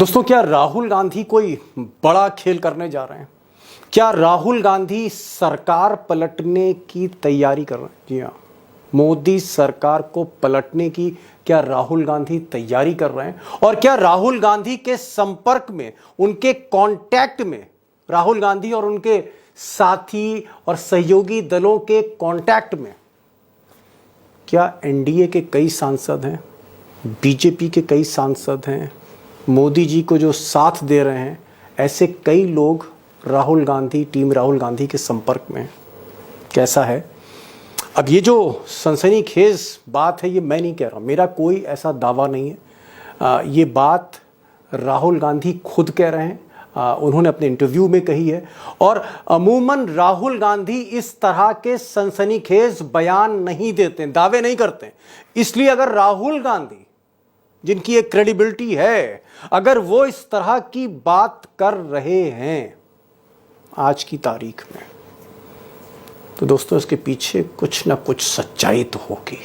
दोस्तों, क्या राहुल गांधी कोई बड़ा खेल करने जा रहे हैं? क्या राहुल गांधी सरकार पलटने की तैयारी कर रहे हैं? जी हाँ, मोदी सरकार को पलटने की क्या राहुल गांधी तैयारी कर रहे हैं? और क्या राहुल गांधी के संपर्क में, उनके कांटेक्ट में, राहुल गांधी और उनके साथी और सहयोगी दलों के कांटेक्ट में क्या एनडीए के कई सांसद हैं, बीजेपी के कई सांसद हैं, मोदी जी को जो साथ दे रहे हैं, ऐसे कई लोग राहुल गांधी, टीम राहुल गांधी के संपर्क में? कैसा है? अब ये जो सनसनीखेज बात है, ये मैं नहीं कह रहा, मेरा कोई ऐसा दावा नहीं है। ये बात राहुल गांधी खुद कह रहे हैं, उन्होंने अपने इंटरव्यू में कही है। और अमूमन राहुल गांधी इस तरह के सनसनीखेज बयान नहीं देते, दावे नहीं करते। इसलिए अगर राहुल गांधी, जिनकी एक क्रेडिबिलिटी है, अगर वो इस तरह की बात कर रहे हैं आज की तारीख में, तो दोस्तों इसके पीछे कुछ ना कुछ सच्चाई तो होगी।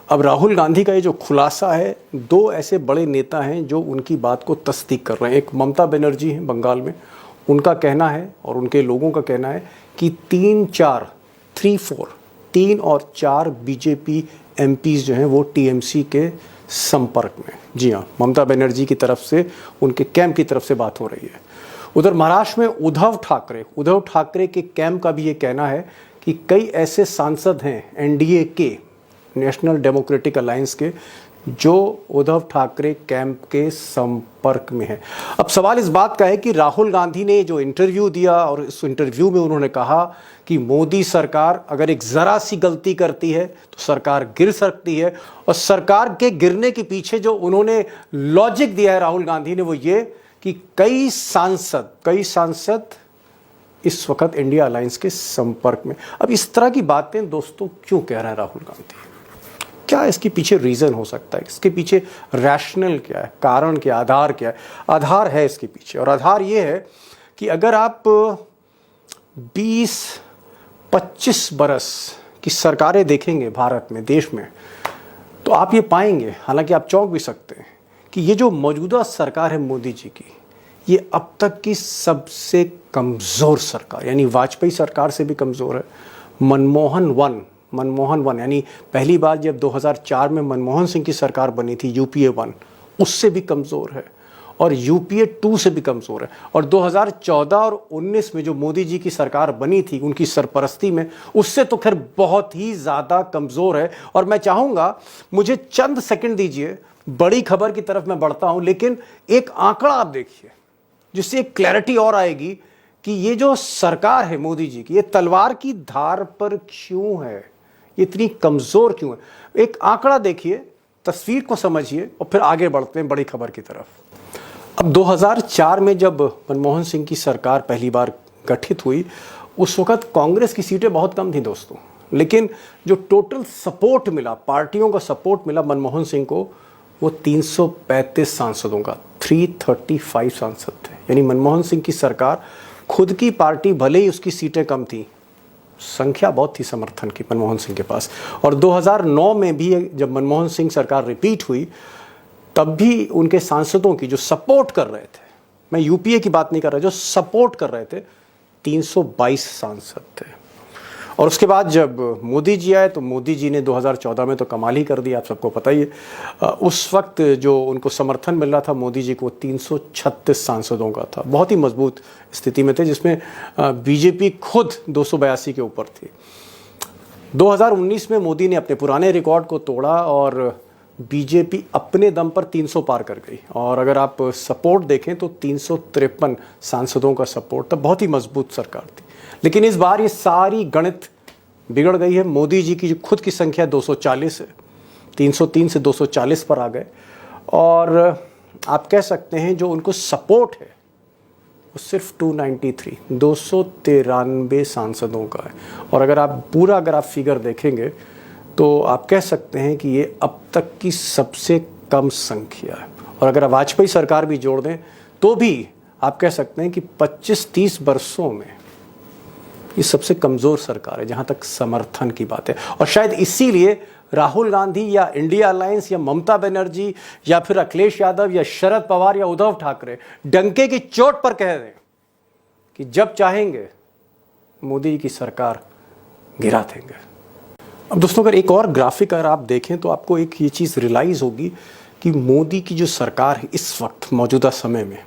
अब राहुल गांधी का ये जो खुलासा है, दो ऐसे बड़े नेता हैं जो उनकी बात को तस्दीक कर रहे हैं। एक ममता बनर्जी हैं बंगाल में, उनका कहना है और उनके लोगों का कहना है कि 3 और 4 बीजेपी एमपीज जो हैं वो टीएमसी के संपर्क में। जी हाँ, ममता बनर्जी की तरफ से, उनके कैंप की तरफ से बात हो रही है। उधर महाराष्ट्र में उद्धव ठाकरे के कैंप का भी ये कहना है कि कई ऐसे सांसद हैं एनडीए के, नेशनल डेमोक्रेटिक अलायंस के, जो उद्धव ठाकरे कैंप के संपर्क में है। अब सवाल इस बात का है कि राहुल गांधी ने जो इंटरव्यू दिया और इस इंटरव्यू में उन्होंने कहा कि मोदी सरकार अगर एक ज़रा सी गलती करती है तो सरकार गिर सकती है। और सरकार के गिरने के पीछे जो उन्होंने लॉजिक दिया है राहुल गांधी ने, वो ये कि कई सांसद इस वक्त इंडिया अलायंस के संपर्क में। अब इस तरह की बातें दोस्तों क्यों कह रहे हैं राहुल गांधी? क्या इसके पीछे रीज़न हो सकता है? इसके पीछे रैशनल क्या है, कारण क्या, आधार क्या है? आधार है इसके पीछे, और आधार ये है कि अगर आप 20-25 बरस की सरकारें देखेंगे भारत में, देश में, तो आप ये पाएंगे, हालांकि आप चौंक भी सकते हैं, कि ये जो मौजूदा सरकार है मोदी जी की, ये अब तक की सबसे कमज़ोर सरकार, यानी वाजपेयी सरकार से भी कमज़ोर है। मनमोहन वन यानी पहली बार जब 2004 में मनमोहन सिंह की सरकार बनी थी, यूपीए 1, उससे भी कमज़ोर है, और यूपीए 2 से भी कमज़ोर है। और 2014 और 19 में जो मोदी जी की सरकार बनी थी उनकी सरपरस्ती में, उससे तो खैर बहुत ही ज़्यादा कमज़ोर है। और मैं चाहूँगा, मुझे चंद सेकंड दीजिए, बड़ी खबर की तरफ मैं बढ़ता हूँ, लेकिन एक आंकड़ा आप देखिए जिससे एक क्लैरिटी और आएगी कि ये जो सरकार है मोदी जी की, ये तलवार की धार पर क्यों है, ये इतनी कमज़ोर क्यों है। एक आंकड़ा देखिए, तस्वीर को समझिए, और फिर आगे बढ़ते हैं बड़ी खबर की तरफ। अब 2004 में जब मनमोहन सिंह की सरकार पहली बार गठित हुई, उस वक्त कांग्रेस की सीटें बहुत कम थी दोस्तों, लेकिन जो टोटल सपोर्ट मिला, पार्टियों का सपोर्ट मिला मनमोहन सिंह को, वो 335 सांसदों का, 335 सांसद थे। यानी मनमोहन सिंह की सरकार, खुद की पार्टी भले ही उसकी सीटें कम थी, संख्या बहुत थी समर्थन की मनमोहन सिंह के पास। और 2009 में भी जब मनमोहन सिंह सरकार रिपीट हुई, तब भी उनके सांसदों की जो सपोर्ट कर रहे थे, मैं यूपीए की बात नहीं कर रहा, जो सपोर्ट कर रहे थे, 322 सांसद थे। और उसके बाद जब मोदी जी आए, तो मोदी जी ने 2014 में तो कमाल ही कर दिया, आप सबको पता ही है। उस वक्त जो उनको समर्थन मिल रहा था मोदी जी को, 336 सांसदों का था। बहुत ही मजबूत स्थिति में थे, जिसमें बीजेपी खुद 282 के ऊपर थी। 2019 में मोदी ने अपने पुराने रिकॉर्ड को तोड़ा और बीजेपी अपने दम पर 300 पार कर गई। और अगर आप सपोर्ट देखें तो 353 सांसदों का सपोर्ट था, बहुत ही मजबूत सरकार थी। लेकिन इस बार ये सारी गणित बिगड़ गई है। मोदी जी की जो खुद की संख्या 240 है, 303 से 240 पर आ गए, और आप कह सकते हैं जो उनको सपोर्ट है वो सिर्फ 293 सांसदों का है। और अगर आप फिगर देखेंगे तो आप कह सकते हैं कि ये अब तक की सबसे कम संख्या है। और अगर आप वाजपेयी सरकार भी जोड़ दें तो भी आप कह सकते हैं कि 25-30 वर्षों में ये सबसे कमज़ोर सरकार है जहाँ तक समर्थन की बात है। और शायद इसीलिए राहुल गांधी या इंडिया अलायंस या ममता बनर्जी या फिर अखिलेश यादव या शरद पवार या उद्धव ठाकरे डंके की चोट पर कह दें कि जब चाहेंगे मोदी जी की सरकार गिरा देंगे। अब दोस्तों, अगर एक और ग्राफिक अगर आप देखें तो आपको एक ये चीज़ रियलाइज़ होगी कि मोदी की जो सरकार है इस वक्त मौजूदा समय में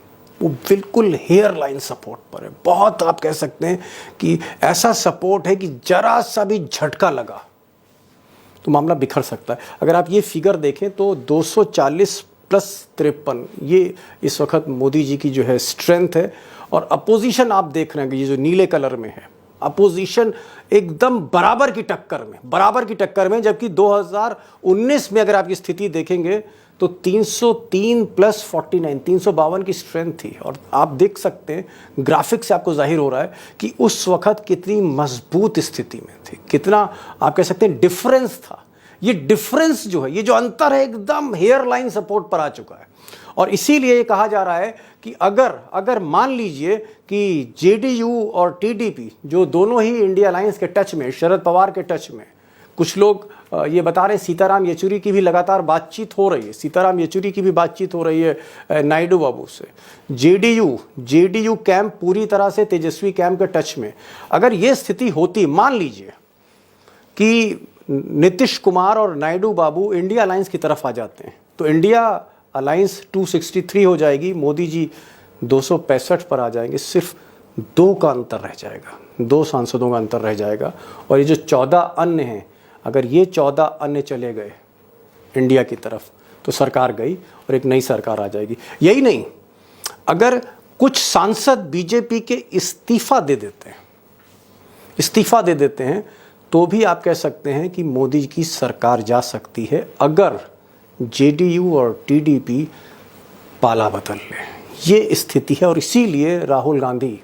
वो बिल्कुल हेयर लाइन सपोर्ट पर है। बहुत आप कह सकते हैं कि ऐसा सपोर्ट है कि जरा सा भी झटका लगा तो मामला बिखर सकता है। अगर आप ये फिगर देखें तो 240 प्लस 53 ये इस वक्त मोदी जी की जो है स्ट्रेंथ है। और अपोजिशन आप देख रहे हैं कि ये जो नीले कलर में है, अपोजिशन एकदम बराबर की टक्कर में, जबकि 2019 में अगर आप ये स्थिति देखेंगे तो 303 प्लस 49 352 की स्ट्रेंथ थी। और आप देख सकते हैं ग्राफिक से आपको जाहिर हो रहा है कि उस वक्त कितनी मजबूत स्थिति में थी, कितना आप कह सकते हैं डिफरेंस था। ये डिफरेंस जो है, ये जो अंतर है, एकदम हेयर लाइन सपोर्ट पर आ चुका है। और इसीलिए ये कहा जा रहा है कि अगर मान लीजिए कि जेडीयू और टीडीपी जो दोनों ही इंडिया अलायंस के टच में, शरद पवार के टच में, कुछ लोग ये बता रहे हैं सीताराम येचुरी की भी लगातार बातचीत हो रही है, सीताराम येचुरी की भी बातचीत हो रही है नायडू बाबू से। जेडीयू कैंप पूरी तरह से तेजस्वी कैंप के टच में। अगर ये स्थिति होती, मान लीजिए कि नीतीश कुमार और नायडू बाबू इंडिया अलायंस की तरफ आ जाते हैं तो इंडिया अलायंस 263 हो जाएगी, मोदी जी 265 पर आ जाएंगे। सिर्फ 2 का अंतर रह जाएगा, 2 सांसदों का अंतर रह जाएगा। और ये जो 14 अन्य हैं, अगर ये 14 अन्य चले गए इंडिया की तरफ तो सरकार गई और एक नई सरकार आ जाएगी। यही नहीं, अगर कुछ सांसद बीजेपी के इस्तीफा दे देते हैं तो भी आप कह सकते हैं कि मोदी जी की सरकार जा सकती है, अगर जेडीयू और टीडीपी पाला बदल ले। ये स्थिति है। और इसीलिए राहुल गांधी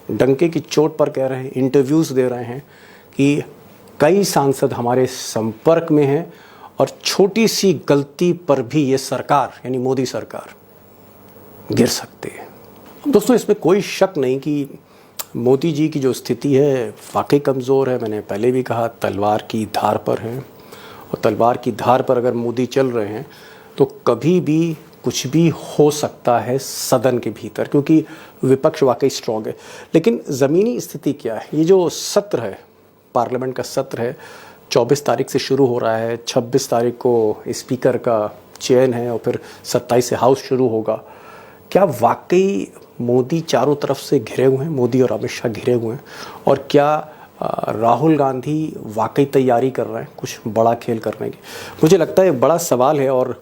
डंके की चोट पर कह रहे हैं, इंटरव्यूज़ दे रहे हैं कि कई सांसद हमारे संपर्क में हैं और छोटी सी गलती पर भी ये सरकार यानी मोदी सरकार गिर सकती है। दोस्तों, इसमें कोई शक नहीं कि मोदी जी की जो स्थिति है वाकई कमज़ोर है। मैंने पहले भी कहा, तलवार की धार पर है। और तलवार की धार पर अगर मोदी चल रहे हैं तो कभी भी कुछ भी हो सकता है सदन के भीतर, क्योंकि विपक्ष वाकई स्ट्रॉन्ग है। लेकिन ज़मीनी स्थिति क्या है? ये जो सत्र है, पार्लियामेंट का सत्र है, 24 तारीख से शुरू हो रहा है, 26 तारीख को स्पीकर का चयन है और फिर 27 से हाउस शुरू होगा। क्या वाकई मोदी चारों तरफ से घिरे हुए हैं, मोदी और अमित शाह घिरे हुए हैं? और क्या राहुल गांधी वाकई तैयारी कर रहे हैं कुछ बड़ा खेल करने की? मुझे लगता है एक बड़ा सवाल है। और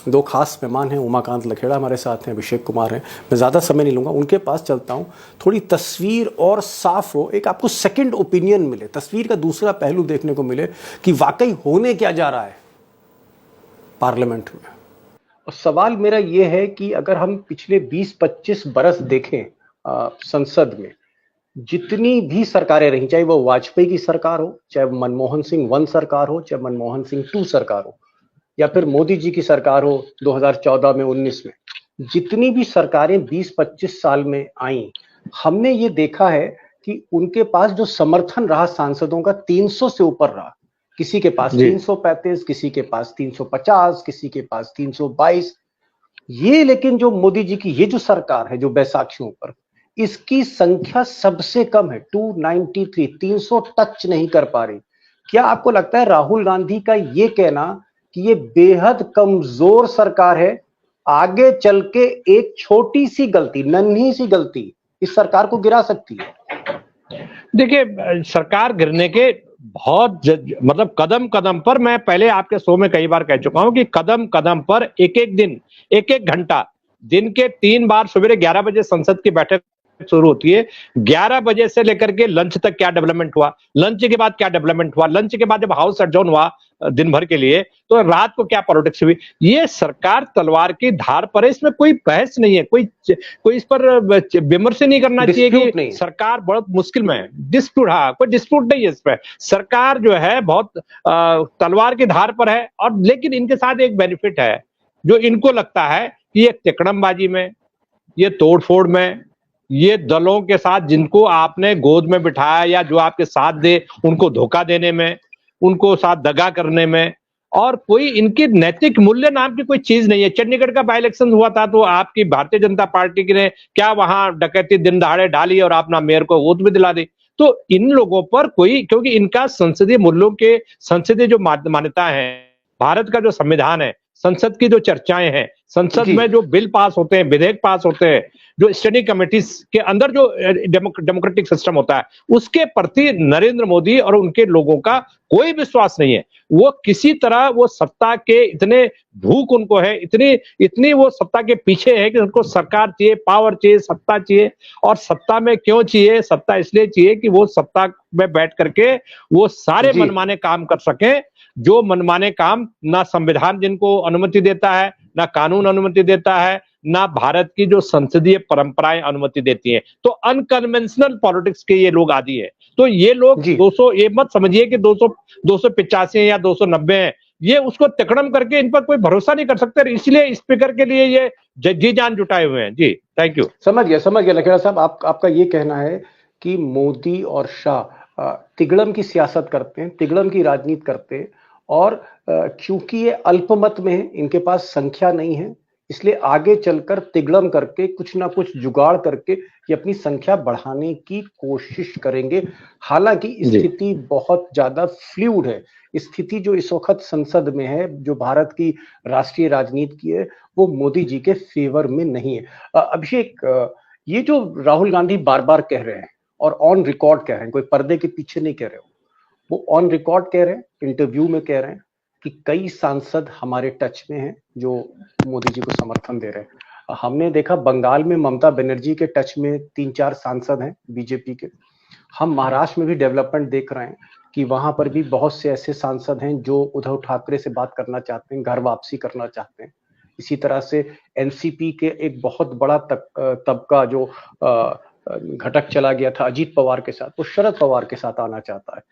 2 खास मेहमान हैं, उमाकांत लखेड़ा हमारे साथ हैं, अभिषेक कुमार हैं। मैं ज़्यादा समय नहीं लूँगा, उनके पास चलता हूँ, थोड़ी तस्वीर और साफ हो, एक आपको सेकंड ओपिनियन मिले, तस्वीर का दूसरा पहलू देखने को मिले कि वाकई होने क्या जा रहा है पार्लियामेंट में। और सवाल मेरा ये है कि अगर हम पिछले 20-25 बरस देखें संसद में, जितनी भी सरकारें रही, चाहे वो वाजपेयी की सरकार हो, चाहे मनमोहन सिंह 1 सरकार हो, चाहे मनमोहन सिंह 2 सरकार हो, या फिर मोदी जी की सरकार हो 2014 में 19 में, जितनी भी सरकारें 20-25 साल में आई, हमने ये देखा है कि उनके पास जो समर्थन रहा सांसदों का 300 से ऊपर रहा। किसी के पास 335, किसी के पास 350, किसी के पास 322। ये लेकिन जो मोदी जी की ये जो सरकार है, जो बैसाखियों पर, इसकी संख्या सबसे कम है, 293, 300 टच नहीं कर पा रही। क्या आपको लगता है राहुल गांधी का ये कहना कि ये बेहद कमजोर सरकार है, आगे चल के एक छोटी सी गलती, नन्ही सी गलती इस सरकार को गिरा सकती है? देखिए, सरकार गिरने के बहुत मतलब कदम कदम पर, मैं पहले आपके शो में कई बार कह चुका हूं कि कदम कदम पर, एक एक दिन, एक एक घंटा, दिन के 3 बार सवेरे 11 बजे संसद की बैठक शुरू होती है। 11 बजे से लेकर के लंच तक क्या डेवलपमेंट हुआ, लंच के बाद क्या डेवलपमेंट हुआ, लंच के बाद जब हाउस एडजॉर्न हुआ दिन भर के लिए तो रात को क्या पॉलिटिक्स हुई। ये सरकार तलवार की धार पर है, इसमें कोई बहस नहीं है, कोई इस पर विमर्श नहीं करना चाहिए कि सरकार बहुत मुश्किल में है। डिस्प्यूट, हाँ, कोई डिस्प्यूट नहीं है इस पर। सरकार जो है बहुत तलवार की धार पर है। और लेकिन इनके साथ एक बेनिफिट है, जो इनको लगता है कि ये तिकड़मबाजी में, ये तोड़फोड़ में, ये दलों के साथ जिनको आपने गोद में बिठाया या जो आपके साथ दे उनको धोखा देने में, उनको साथ दगा करने में, और कोई इनकी नैतिक मूल्य नाम की कोई चीज नहीं है। चंडीगढ़ का बाई इलेक्शन हुआ था तो आपकी भारतीय जनता पार्टी ने क्या वहां डकैती दिन दहाड़े डाली और अपना मेयर को वोट भी दिला दी। तो इन लोगों पर कोई, क्योंकि इनका संसदीय मूल्यों के, संसदीय जो मान्यता है, भारत का जो संविधान है, संसद की जो चर्चाएं हैं, संसद जी। में जो बिल पास होते हैं, विधेयक पास होते हैं, जो स्टैंडिंग कमेटीज के अंदर जो डेमोक्रेटिक सिस्टम होता है, उसके प्रति नरेंद्र मोदी और उनके लोगों का कोई विश्वास नहीं है। वो किसी तरह वो सत्ता के इतने भूख उनको है, इतनी इतनी वो सत्ता के पीछे है कि उनको सरकार चाहिए, पावर चाहिए, सत्ता चाहिए। और सत्ता में क्यों चाहिए? सत्ता इसलिए चाहिए कि वो सत्ता में बैठ करके वो सारे जी। मनमाने काम कर सके, जो मनमाने काम ना संविधान जिनको अनुमति देता है, ना कानून अनुमति देता है, ना भारत की जो संसदीय परंपराएं अनुमति देती हैं। तो अनकन्वेंशनल पॉलिटिक्स के ये लोग आदी है। तो ये लोग जी। 200, ये मत समझिए कि 285 या 290 है, ये उसको तिकड़म करके इन पर कोई भरोसा नहीं कर सकते, इसलिए स्पीकर के लिए ये जी जान जुटाए हुए हैं। जी, थैंक यू। समझ गया लखेड़ा साहब। आपका ये कहना है कि मोदी और शाह तिगड़म की सियासत करते हैं, तिगड़म की राजनीति करते हैं, और क्योंकि ये अल्पमत में है, इनके पास संख्या नहीं है, इसलिए आगे चलकर तिगड़म करके कुछ ना कुछ जुगाड़ करके ये अपनी संख्या बढ़ाने की कोशिश करेंगे। हालांकि स्थिति बहुत ज्यादा फ्लूइड है। स्थिति जो इस वक्त संसद में है, जो भारत की राष्ट्रीय राजनीति की है, वो मोदी जी के फेवर में नहीं है। अभिषेक, ये जो राहुल गांधी बार बार कह रहे हैं और ऑन रिकॉर्ड कह रहे हैं, कोई पर्दे के पीछे नहीं कह रहे हो, वो ऑन रिकॉर्ड कह रहे हैं, इंटरव्यू में कह रहे हैं कि कई सांसद हमारे टच में हैं जो मोदी जी को समर्थन दे रहे हैं। हमने देखा बंगाल में ममता बनर्जी के टच में 3-4 सांसद हैं बीजेपी के। हम महाराष्ट्र में भी डेवलपमेंट देख रहे हैं कि वहां पर भी बहुत से ऐसे सांसद हैं जो उद्धव ठाकरे से बात करना चाहते हैं, घर वापसी करना चाहते हैं। इसी तरह से एनसीपी के एक बहुत बड़ा तबका जो घटक चला गया था अजीत पवार के साथ, वो शरद पवार के साथ आना चाहता है।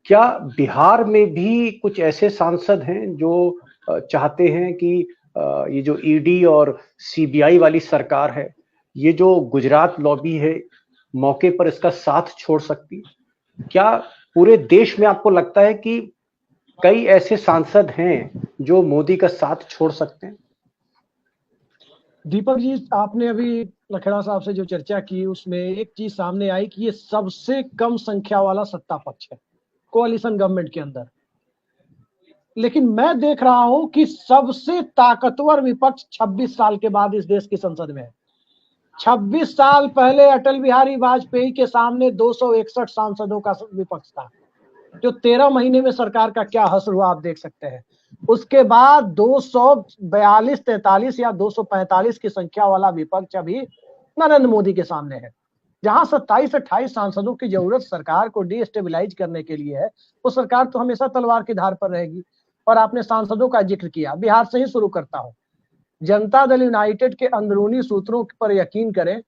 क्या बिहार में भी कुछ ऐसे सांसद हैं जो चाहते हैं कि ये जो ईडी और सीबीआई वाली सरकार है, ये जो गुजरात लॉबी है, मौके पर इसका साथ छोड़ सकती है? क्या पूरे देश में आपको लगता है कि कई ऐसे सांसद हैं जो मोदी का साथ छोड़ सकते हैं? दीपक जी, आपने अभी लखेड़ा साहब से जो चर्चा की उसमें एक चीज सामने आई कि ये सबसे कम संख्या वाला सत्ता पक्ष है कोalition गवर्नमेंट के अंदर। लेकिन मैं देख रहा हूं कि सबसे ताकतवर विपक्ष 26 साल के बाद इस देश की संसद में है। 26 साल पहले अटल बिहारी वाजपेयी के सामने 261 सांसदों का विपक्ष था, जो 13 महीने में सरकार का क्या हश्र हुआ आप देख सकते हैं। उसके बाद 242, 43 या 245 की संख्या वाला विपक्ष अभी नरेंद्र मोदी के सामने है। जहां 27-28 सांसदों की जरूरत सरकार को डिस्टेबलाइज करने के लिए है, वो सरकार तो हमेशा तलवार की धार पर रहेगी। और आपने सांसदों का जिक्र किया, बिहार से ही शुरू करता हूं। जनता दल यूनाइटेड के अंदरूनी सूत्रों पर यकीन करें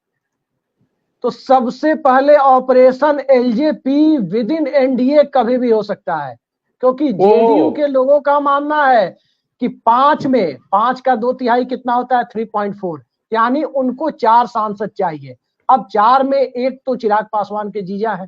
तो सबसे पहले operation LJP with in NDA कभी भी हो सकता है, क्योंकि जेडीयू के लोगों का मानना है कि 5 में 5 का 2/3 कितना होता है? 3.4, यानी उनको 4 सांसद चाहिए। अब 4 में एक तो चिराग पासवान के जीजा है,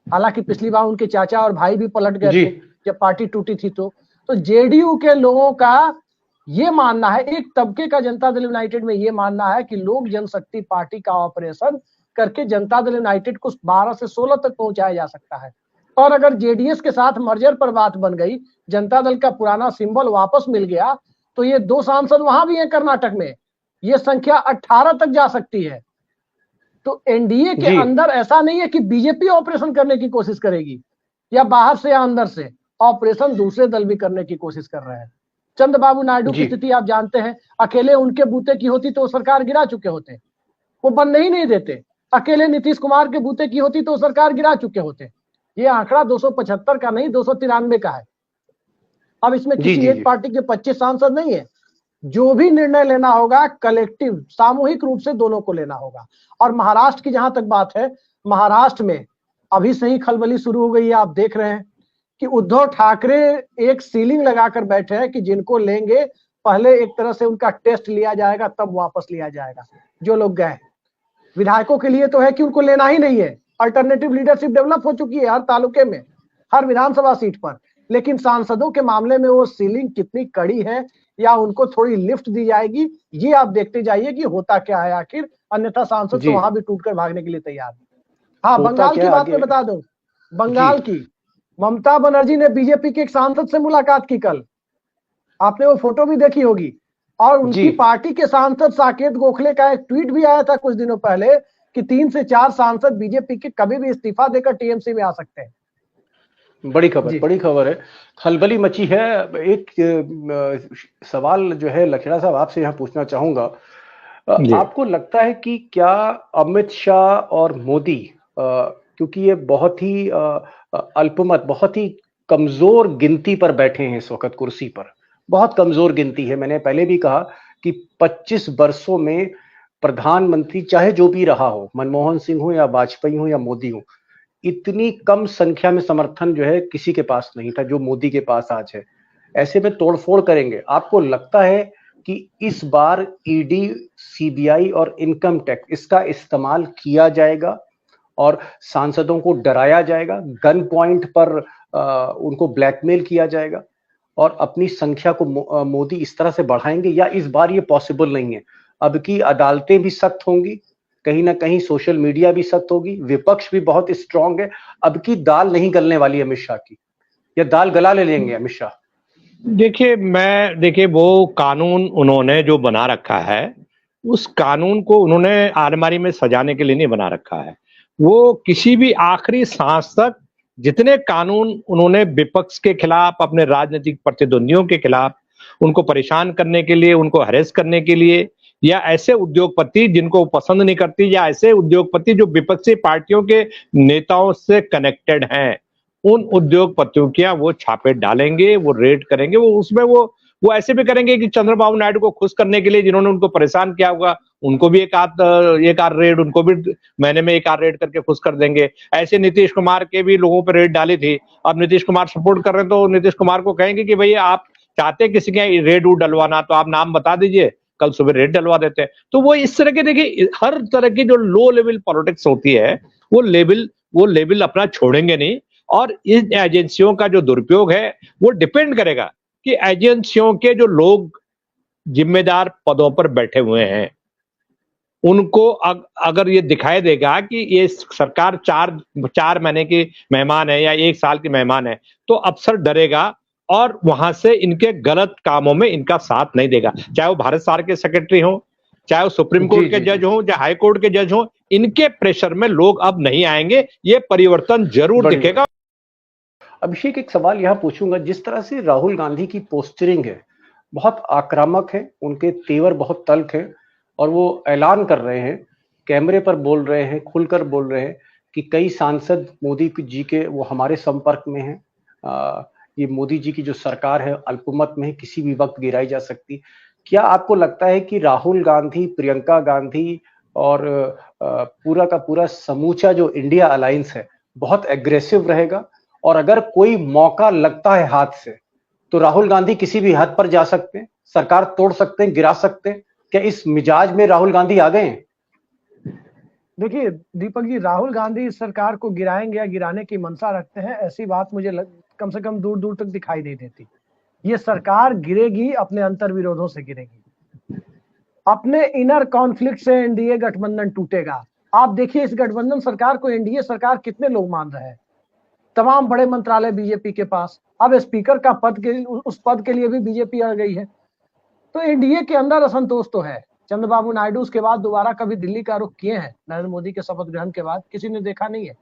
हालांकि पिछली बार उनके चाचा और भाई भी पलट गए थे जब पार्टी टूटी थी। तो जेडीयू के लोगों का ये मानना है, एक तबके का जनता दल यूनाइटेड में ये मानना है कि लोक जनशक्ति पार्टी का ऑपरेशन करके जनता दल यूनाइटेड को 12 से 16 तक पहुंचाया जा सकता है। और अगर जेडीएस के साथ मर्जर पर बात बन गई, जनता दल का पुराना सिंबल वापस मिल गया, तो ये 2 सांसद वहां भी हैं कर्नाटक में, ये संख्या 18 तक जा सकती है। तो एनडीए के अंदर ऐसा नहीं है कि बीजेपी ऑपरेशन करने की कोशिश करेगी या बाहर से या अंदर से, ऑपरेशन दूसरे दल भी करने की कोशिश कर रहे हैं। चंद्रबाबू नायडू की स्थिति आप जानते हैं, अकेले उनके बूते की होती तो सरकार गिरा चुके होते, वो बनने ही नहीं देते। अकेले नीतीश कुमार के बूते की होती तो सरकार गिरा चुके होते। ये आंकड़ा 275 का नहीं, 293 का है। अब इसमें किसी एक पार्टी के 25 सांसद नहीं है, जो भी निर्णय लेना होगा कलेक्टिव, सामूहिक रूप से दोनों को लेना होगा। और महाराष्ट्र की जहां तक बात है, महाराष्ट्र में अभी से ही खलबली शुरू हो गई है। आप देख रहे हैं कि उद्धव ठाकरे एक सीलिंग लगाकर बैठे हैं कि जिनको लेंगे पहले एक तरह से उनका टेस्ट लिया जाएगा, तब वापस लिया जाएगा जो लोग गए। विधायकों के लिए तो है कि उनको लेना ही नहीं है, अल्टरनेटिव लीडरशिप डेवलप हो चुकी है हर तालुके में, हर विधानसभा सीट पर। लेकिन सांसदों के मामले में वो सीलिंग कितनी कड़ी है या उनको थोड़ी लिफ्ट दी जाएगी, ये आप देखते जाइए कि होता क्या है आखिर, अन्यथा सांसद तो वहां भी टूटकर भागने के लिए तैयार है। हाँ, बंगाल की बात मैं बता दूं, बंगाल की ममता बनर्जी ने बीजेपी के एक सांसद से मुलाकात की कल, आपने वो फोटो भी देखी होगी। और उनकी पार्टी के सांसद साकेत गोखले का एक ट्वीट भी आया था कुछ दिनों पहले कि 3 से 4 सांसद बीजेपी के कभी भी इस्तीफा देकर टीएमसी में आ सकते हैं। बड़ी खबर है, खलबली मची है। एक सवाल जो है लखेड़ा साहब आपसे यहाँ पूछना चाहूंगा, आपको लगता है कि क्या अमित शाह और मोदी, क्योंकि ये बहुत ही अल्पमत, बहुत ही कमजोर गिनती पर बैठे हैं इस वक्त कुर्सी पर, बहुत कमजोर गिनती है। मैंने पहले भी कहा कि 25 वर्षों में प्रधानमंत्री चाहे जो भी रहा हो, मनमोहन सिंह हो या वाजपेयी हो या मोदी हो, इतनी कम संख्या में समर्थन जो है किसी के पास नहीं था जो मोदी के पास आज है। ऐसे में तोड़फोड़ करेंगे। आपको लगता है कि इस बार ईडी, सीबीआई और इनकम टैक्स इसका इस्तेमाल किया जाएगा और सांसदों को डराया जाएगा, गन पॉइंट पर उनको ब्लैकमेल किया जाएगा और अपनी संख्या को मोदी इस तरह से बढ़ाएंगे, या इस बार ये पॉसिबल नहीं है? अब की अदालतें भी सख्त होंगी, कहीं ना कहीं सोशल मीडिया भी सख्त होगी, विपक्ष भी बहुत स्ट्रांग है, अब की दाल नहीं गलने वाली अमित शाह की, या दाल गला ले लेंगे अमित शाह? देखिए वो कानून उन्होंने जो बना रखा है, उस कानून को उन्होंने आलमारी में सजाने के लिए नहीं बना रखा है। वो किसी भी आखिरी सांस तक जितने कानून उन्होंने विपक्ष के खिलाफ, अपने राजनीतिक प्रतिद्वंदियों के खिलाफ, उनको परेशान करने के लिए, उनको हरेस करने के लिए, या ऐसे उद्योगपति जिनको पसंद नहीं करती, या ऐसे उद्योगपति जो विपक्षी पार्टियों के नेताओं से कनेक्टेड हैं, उन उद्योगपतियों क्या वो छापे डालेंगे, वो रेड करेंगे। वो उसमें वो ऐसे भी करेंगे कि चंद्रबाबू नायडू को खुश करने के लिए जिन्होंने उनको परेशान किया होगा, उनको भी एक आध रेड, उनको भी महीने में एक आध रेड करके खुश कर देंगे। ऐसे नीतीश कुमार के भी लोगों पर रेड डाली थी। अब नीतीश कुमार सपोर्ट कर रहे हैं तो नीतीश कुमार को कहेंगे कि भाई आप चाहते हैं किसी के रेड डलवाना तो आप नाम बता दीजिए, कल सुबह रेड डलवा देते हैं। तो वो इस तरह के, देखिए हर तरह की जो लो लेवल पॉलिटिक्स होती है वो लेवल अपना छोड़ेंगे नहीं। और इन एजेंसियों का जो दुरुपयोग है वो डिपेंड करेगा कि एजेंसियों के जो लोग जिम्मेदार पदों पर बैठे हुए हैं उनको अगर ये दिखाई देगा कि ये सरकार 4 महीने की मेहमान है या 1 साल की मेहमान है, तो अफसर डरेगा और वहां से इनके गलत कामों में इनका साथ नहीं देगा। चाहे वो भारत सरकार के सेक्रेटरी हो, चाहे वो सुप्रीम कोर्ट के जज हो, चाहे हाई कोर्ट के जज हो, इनके प्रेशर में लोग अब नहीं आएंगे। ये परिवर्तन जरूर दिखेगा। अभिषेक, एक सवाल यहाँ पूछूंगा, जिस तरह से राहुल गांधी की पोस्टरिंग है बहुत आक्रामक है, उनके तेवर बहुत तल्ख है और वो ऐलान कर रहे हैं, कैमरे पर बोल रहे हैं, खुलकर बोल रहे हैं कि कई सांसद मोदी जी के वो हमारे संपर्क में हैं, ये मोदी जी की जो सरकार है अल्पमत में है, किसी भी वक्त गिराई जा सकती। क्या आपको लगता है कि राहुल गांधी, प्रियंका गांधी और पूरा का पूरा समूचा जो इंडिया अलायंस है बहुत एग्रेसिव रहेगा, और अगर कोई मौका लगता है हाथ से तो राहुल गांधी किसी भी हद पर जा सकते हैं, सरकार तोड़ सकते हैं, गिरा सकते हैं? क्या इस मिजाज में राहुल गांधी आ गए हैं? देखिए दीपक जी, राहुल गांधी इस सरकार को गिराएंगे या गिराने की मंशा रखते हैं, ऐसी बात मुझे कम से कम दूर दूर तक दिखाई नहीं देती। ये सरकार गिरेगी, अपने अंतर विरोधों से गिरेगी, अपने इनर कॉन्फ्लिक्ट से एनडीए गठबंधन टूटेगा। आप देखिए इस गठबंधन सरकार को एनडीए सरकार कितने लोग मान रहे हैं। तमाम बड़े मंत्रालय बीजेपी के पास, अब स्पीकर का पद के उस पद के लिए भी बीजेपी आ गई है। तो एनडीए के अंदर असंतोष तो है। चंद्रबाबू नायडू उसके बाद दोबारा कभी दिल्ली का रुख किए हैं नरेंद्र मोदी के शपथ ग्रहण के बाद? किसी ने देखा नहीं है।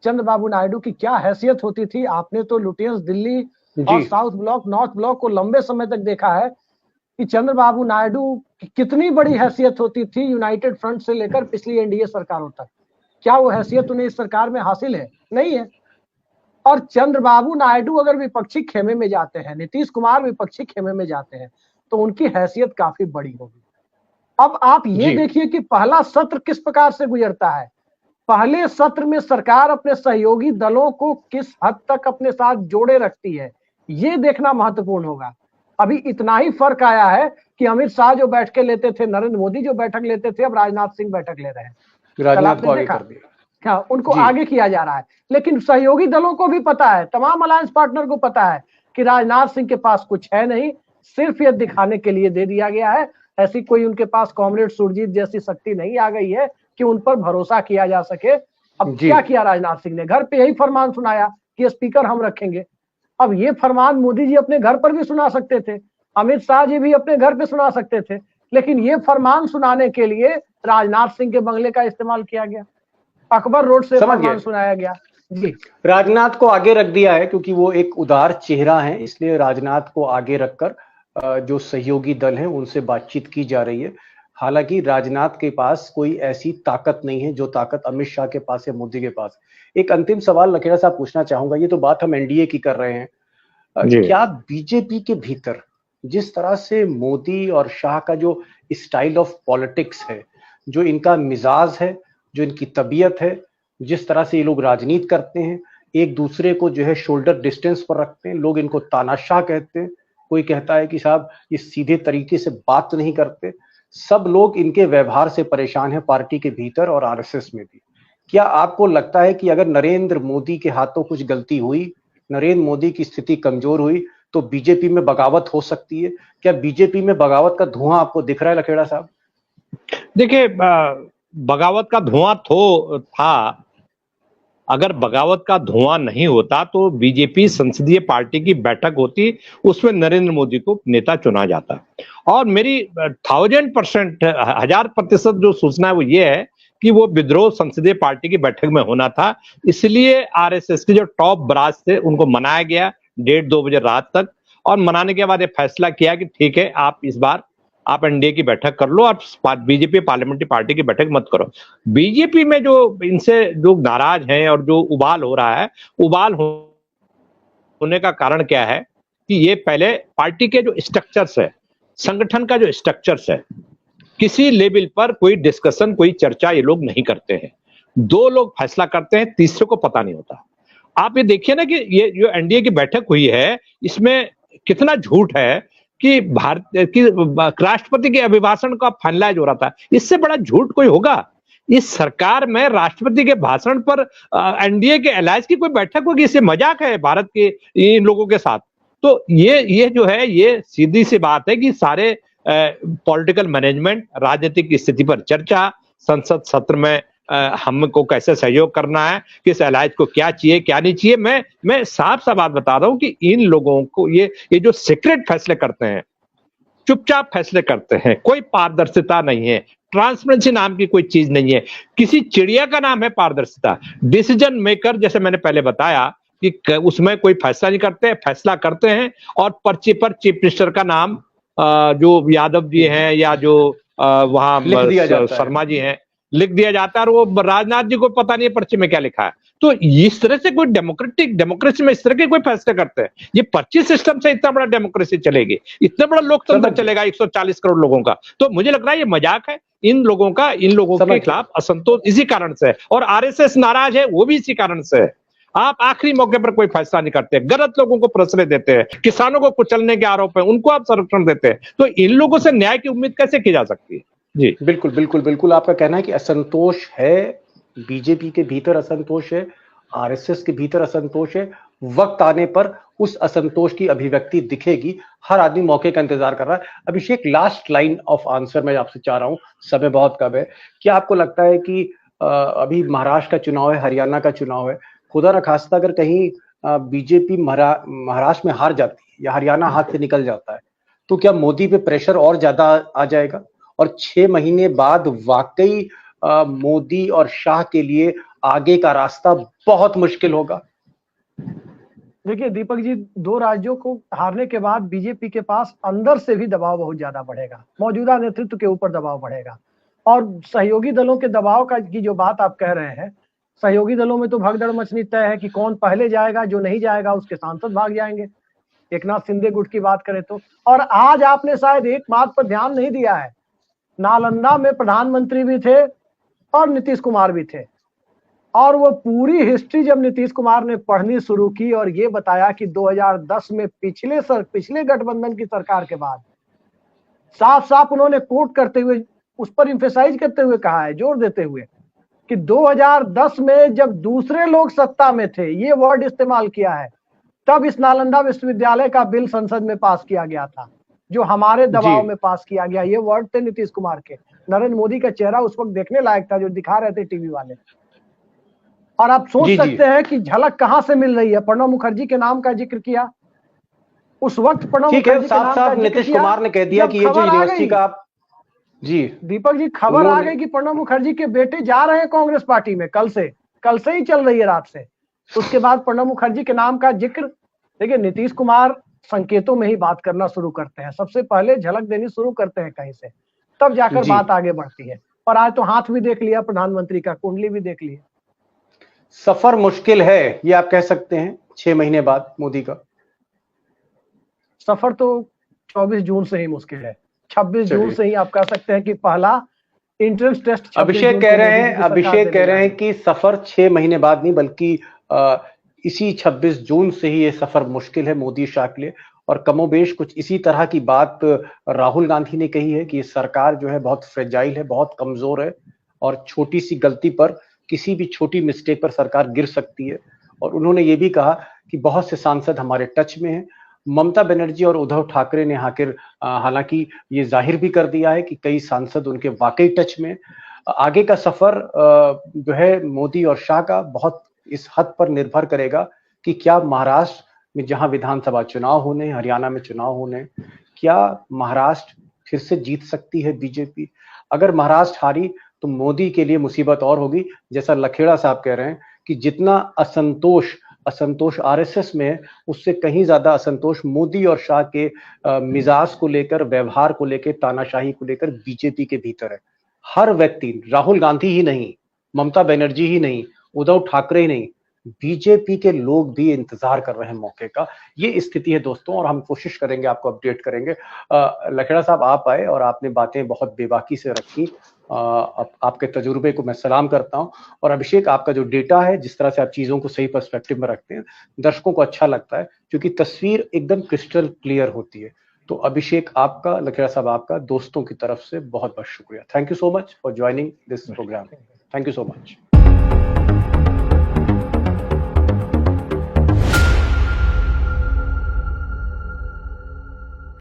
चंद्रबाबू नायडू की क्या हैसियत होती थी, आपने तो लुटियंस दिल्ली और साउथ ब्लॉक, नॉर्थ ब्लॉक को लंबे समय तक देखा है कि चंद्रबाबू नायडू की कितनी बड़ी हैसियत होती थी यूनाइटेड फ्रंट से लेकर पिछली एनडीए सरकारों तक। क्या वो हैसियत उन्हें इस सरकार में हासिल है? नहीं है। और चंद्रबाबू नायडू अगर विपक्षी खेमे में जाते हैं, नीतीश कुमार विपक्षी खेमे में जाते हैं, तो उनकी हैसियत काफी बड़ी होगी। अब आप ये देखिए कि पहला सत्र किस प्रकार से गुजरता है। पहले सत्र में सरकार अपने सहयोगी दलों को किस हद तक अपने साथ जोड़े रखती है, ये देखना महत्वपूर्ण होगा। अभी इतना ही फर्क आया है कि अमित शाह जो बैठकें लेते थे, नरेंद्र मोदी जो बैठक लेते थे, अब राजनाथ सिंह बैठक ले रहे हैं। राजनाथ को आगे कर दिया। क्या उनको जी। आगे किया जा रहा है। लेकिन सहयोगी दलों को भी पता है, तमाम अलायंस पार्टनर को पता है कि राजनाथ सिंह के पास कुछ है नहीं, सिर्फ ये दिखाने के लिए दे दिया गया है। ऐसी कोई उनके पास कॉमरेड सुरजीत जैसी शक्ति नहीं आ गई है कि उन पर भरोसा किया जा सके। अब जी। क्या किया राजनाथ सिंह ने, घर पे यही फरमान सुनाया कि स्पीकर हम रखेंगे। अब ये फरमान मोदी जी अपने घर पर भी सुना सकते थे, अमित शाह जी भी अपने घर पे सुना सकते थे, लेकिन ये फरमान सुनाने के लिए राजनाथ सिंह के बंगले का इस्तेमाल किया गया, अकबर रोड से समझ फरमान गए। सुनाया गया। जी राजनाथ को आगे रख दिया है क्योंकि वो एक उदार चेहरा है, इसलिए राजनाथ को आगे रखकर जो सहयोगी दल हैं उनसे बातचीत की जा रही है। हालांकि राजनाथ के पास कोई ऐसी ताकत नहीं है जो ताकत अमित शाह के पास है, मोदी के पास। एक अंतिम सवाल लखेड़ा साहब पूछना चाहूंगा, ये तो बात हम एनडीए की कर रहे हैं, जी क्या बीजेपी के भीतर जिस तरह से मोदी और शाह का जो स्टाइल ऑफ पॉलिटिक्स है, जो इनका मिजाज है, जो इनकी तबीयत है, जिस तरह से ये लोग राजनीति करते हैं, एक दूसरे को जो है शोल्डर डिस्टेंस पर रखते हैं, लोग इनको तानाशाह कहते हैं, कोई कहता है कि साहब ये सीधे तरीके से बात नहीं करते, सब लोग इनके व्यवहार से परेशान हैं पार्टी के भीतर और आरएसएस में भी। क्या आपको लगता है कि अगर नरेंद्र मोदी के हाथों कुछ गलती हुई, नरेंद्र मोदी की स्थिति कमजोर हुई, तो बीजेपी में बगावत हो सकती है? क्या बीजेपी में बगावत का धुआं आपको दिख रहा है लखेड़ा साहब? देखिए, बगावत का धुआं तो था। अगर बगावत का धुआं नहीं होता तो बीजेपी संसदीय पार्टी की बैठक होती, उसमें नरेंद्र मोदी को नेता चुना जाता। और मेरी 1000% 1000% जो सूचना है वो ये है कि वो विद्रोह संसदीय पार्टी की बैठक में होना था। इसलिए आरएसएस के जो टॉप ब्रास थे उनको मनाया गया 1:30-2 बजे रात तक, और मनाने के बाद ये फैसला किया कि ठीक है, आप इस बार आप एनडीए की बैठक कर लो, आप बीजेपी पार्लियामेंट्री पार्टी की बैठक मत करो। बीजेपी में जो इनसे जो नाराज हैं और जो उबाल हो रहा है, उबाल होने का कारण क्या है कि ये पहले पार्टी के जो स्ट्रक्चर्स है, संगठन का जो स्ट्रक्चर्स है, किसी लेवल पर कोई डिस्कशन, कोई चर्चा ये लोग नहीं करते हैं। 2 लोग फैसला करते हैं, तीसरे को पता नहीं होता। आप ये देखिए ना कि ये जो एनडीए की बैठक हुई है, इसमें कितना झूठ है कि भारत की राष्ट्रपति के अभिभाषण का फाइनलाइज हो रहा था। इससे बड़ा झूठ कोई होगा? इस सरकार में राष्ट्रपति के भाषण पर एनडीए के अलायंस की कोई बैठक होगी? इससे मजाक है भारत के इन लोगों के साथ। तो ये जो है, ये सीधी सी बात है कि सारे पॉलिटिकल मैनेजमेंट, राजनीतिक स्थिति पर चर्चा, संसद सत्र में हमको कैसे सहयोग करना है, किस अलायंस को क्या चाहिए क्या नहीं चाहिए। मैं साफ साफ बात बता रहा हूं कि इन लोगों को ये जो सीक्रेट फैसले करते हैं, चुपचाप फैसले करते हैं, कोई पारदर्शिता नहीं है, ट्रांसपेरेंसी नाम की कोई चीज नहीं है। किसी चिड़िया का नाम है पारदर्शिता। डिसीजन मेकर, जैसे मैंने पहले बताया कि उसमें कोई फैसला नहीं करते, फैसला करते हैं और पर्ची पर चीफ मिनिस्टर का नाम जो यादव जी हैं या जो वहां शर्मा जी हैं लिख दिया जाता है, और वो राजनाथ जी को पता नहीं है पर्ची में क्या लिखा है। तो इस तरह से कोई डेमोक्रेसी में इस तरह के कोई फैसले करते हैं? ये पर्ची सिस्टम से इतना बड़ा डेमोक्रेसी चलेगी, इतना बड़ा लोकतंत्र चलेगा 140 करोड़ लोगों का? तो मुझे लग रहा है ये मजाक है। इन लोगों के खिलाफ असंतोष इसी कारण से है, और आरएसएस नाराज है वो भी इसी कारण से है। आप आखिरी मौके पर कोई फैसला नहीं करते, गलत लोगों को प्रश्रय देते हैं, किसानों को कुचलने के आरोप है उनको आप संरक्षण देते हैं। तो इन लोगों से न्याय की उम्मीद कैसे की जा सकती है? जी बिल्कुल बिल्कुल बिल्कुल, आपका कहना है कि असंतोष है, बीजेपी के भीतर असंतोष है, आरएसएस के भीतर असंतोष है। वक्त आने पर उस असंतोष की अभिव्यक्ति दिखेगी, हर आदमी मौके का इंतजार कर रहा है। अभिषेक, लास्ट लाइन ऑफ आंसर मैं आपसे चाह रहा हूं, समय बहुत कम है। क्या आपको लगता है कि अभी महाराष्ट्र का चुनाव है, हरियाणा का चुनाव है, खुदा न खास्ता अगर कहीं बीजेपी महाराष्ट्र में हार जाती है या हरियाणा हाथ से निकल जाता है, तो क्या मोदी पे प्रेशर और ज्यादा आ जाएगा और 6 महीने बाद वाकई मोदी और शाह के लिए आगे का रास्ता बहुत मुश्किल होगा? देखिए दीपक जी, 2 राज्यों को हारने के बाद बीजेपी के पास अंदर से भी दबाव बहुत ज्यादा बढ़ेगा, मौजूदा नेतृत्व के ऊपर दबाव बढ़ेगा। और सहयोगी दलों के दबाव की जो बात आप कह रहे हैं, सहयोगी दलों में तो भगदड़ मचनी तय है कि कौन पहले जाएगा, जो नहीं जाएगा उसके सांसद भाग जाएंगे। एकनाथ शिंदे गुट की बात करें तो। और आज आपने शायद एक बात पर ध्यान नहीं दिया है, नालंदा में प्रधानमंत्री भी थे और नीतीश कुमार भी थे, और वो पूरी हिस्ट्री जब नीतीश कुमार ने पढ़नी शुरू की और ये बताया कि 2010 में पिछले गठबंधन की सरकार के बाद साफ साफ उन्होंने कोट करते हुए, उस पर इंफेसाइज करते हुए कहा है, जोर देते हुए कि 2010 में जब दूसरे लोग सत्ता में थे, ये वर्ड इस्तेमाल किया है, तब इस नालंदा विश्वविद्यालय का बिल संसद में पास किया गया था, जो हमारे दबाव में पास किया गया। ये वर्ड थे नीतीश कुमार के। नरेंद्र मोदी का चेहरा उस वक्त देखने लायक था, जो दिखा रहे थे टीवी वाले। और आप सोच सकते हैं कि झलक कहां से मिल रही है। प्रणब मुखर्जी के नाम का जिक्र किया उस वक्त, प्रणब मुखर्जी के नाम का जिक्र नीतीश किया। कुमार ने कह दिया कि ये जो यूनिवर्सिटी का आप जी दीपक जी, खबर आ गई कि प्रणब मुखर्जी के बेटे जा रहे हैं कांग्रेस पार्टी में। कल से ही चल रही है, रात से। उसके बाद प्रणब मुखर्जी के नाम का जिक्र। देखिए, नीतीश कुमार संकेतों में ही बात करना शुरू करते हैं। सबसे पहले झलक देनी शुरू करते हैं कहीं से, तब जाकर बात आगे बढ़ती है। और आज तो हाथ भी देख लिया प्रधानमंत्री का, कुंडली भी देख लिया। सफर मुश्किल है, ये आप कह सकते हैं 6 महीने बाद मोदी का। सफर तो 24 जून से ही मुश्किल है। 26 जून से ही आप कह सकते हैं कि पहला एंट्रेंस टेस्ट। अभिषेक कह रहे हैं कि सफर 6 महीने बाद नहीं, बल्कि इसी 26 जून से ही ये सफर मुश्किल है मोदी शाह के लिए। और कमोबेश कुछ इसी तरह की बात राहुल गांधी ने कही है कि ये सरकार जो है बहुत फ्रेजाइल है, बहुत कमजोर है, और छोटी सी गलती पर, किसी भी छोटी मिस्टेक पर सरकार गिर सकती है। और उन्होंने ये भी कहा कि बहुत से सांसद हमारे टच में हैं। ममता बनर्जी और उद्धव ठाकरे ने हालांकि ये जाहिर भी कर दिया है कि कई सांसद उनके वाकई टच में। आगे का सफर जो है मोदी और शाह का बहुत इस हद पर निर्भर करेगा कि क्या महाराष्ट्र में, जहां विधानसभा चुनाव होने, हरियाणा में चुनाव होने, क्या महाराष्ट्र फिर से जीत सकती है बीजेपी। अगर महाराष्ट्र हारी तो मोदी के लिए मुसीबत और होगी। जैसा लखेड़ा साहब कह रहे हैं कि जितना असंतोष आरएसएस में है, उससे कहीं ज्यादा असंतोष मोदी और शाह के मिजाज को लेकर, व्यवहार को लेकर, तानाशाही को लेकर बीजेपी के भीतर है। हर व्यक्ति, राहुल गांधी ही नहीं, ममता बनर्जी ही नहीं, उद्धव ठाकरे ही नहीं, बीजेपी के लोग भी इंतजार कर रहे हैं मौके का। ये स्थिति है दोस्तों, और हम कोशिश करेंगे, आपको अपडेट करेंगे। लखेड़ा साहब, आप आए और आपने बातें बहुत बेबाकी से रखी। आपके तजुर्बे को मैं सलाम करता हूं। और अभिषेक, आपका जो डेटा है, जिस तरह से आप चीजों को सही पर्सपेक्टिव में रखते हैं, दर्शकों को अच्छा लगता है, क्योंकि तस्वीर एकदम क्रिस्टल क्लियर होती है। तो अभिषेक आपका, लखेड़ा साहब आपका, दोस्तों की तरफ से बहुत बहुत शुक्रिया। Thank you so much for joining this programme. Thank you so much.